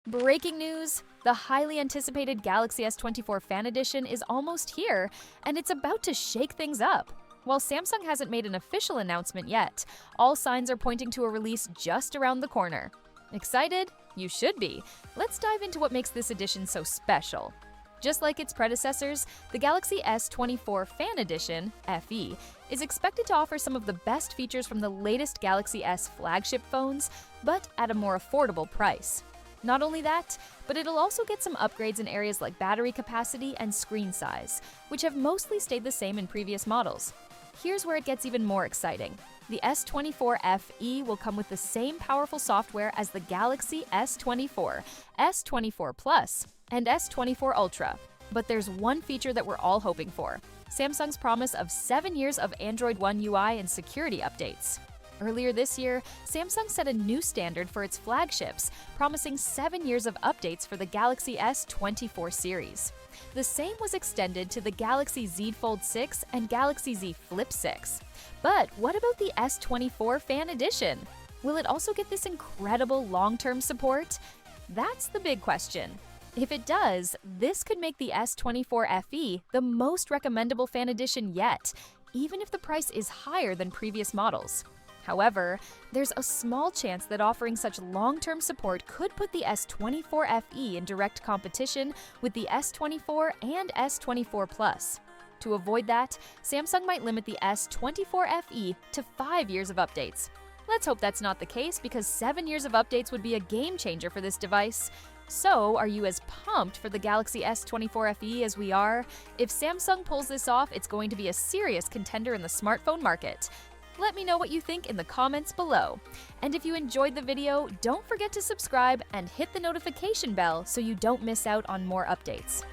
Breaking news! The highly anticipated Galaxy S24 Fan Edition is almost here, and it's about to shake things up. While Samsung hasn't made an official announcement yet, all signs are pointing to a release just around the corner. Excited? You should be. Let's dive into what makes this edition so special. Just like its predecessors, the Galaxy S24 Fan Edition (FE) is expected to offer some of the best features from the latest Galaxy S flagship phones, but at a more affordable price. Not only that, but it'll also get some upgrades in areas like battery capacity and screen size, which have mostly stayed the same in previous models. Here's where it gets even more exciting. The S24 FE will come with the same powerful software as the Galaxy S24, S24 Plus, and S24 Ultra. But there's one feature that we're all hoping for: Samsung's promise of 7 years of Android One UI and security updates. Earlier this year, Samsung set a new standard for its flagships, promising 7 years of updates for the Galaxy S24 series. The same was extended to the Galaxy Z Fold 6 and Galaxy Z Flip 6. But what about the S24 Fan Edition? Will it also get this incredible long-term support? That's the big question. If it does, this could make the S24 FE the most recommendable fan edition yet, even if the price is higher than previous models. However, there's a small chance that offering such long-term support could put the S24 FE in direct competition with the S24 and S24 Plus. To avoid that, Samsung might limit the S24 FE to 5 years of updates. Let's hope that's not the case, because 7 years of updates would be a game changer for this device. So, are you as pumped for the Galaxy S24 FE as we are? If Samsung pulls this off, it's going to be a serious contender in the smartphone market. Let me know what you think in the comments below. And if you enjoyed the video, don't forget to subscribe and hit the notification bell so you don't miss out on more updates.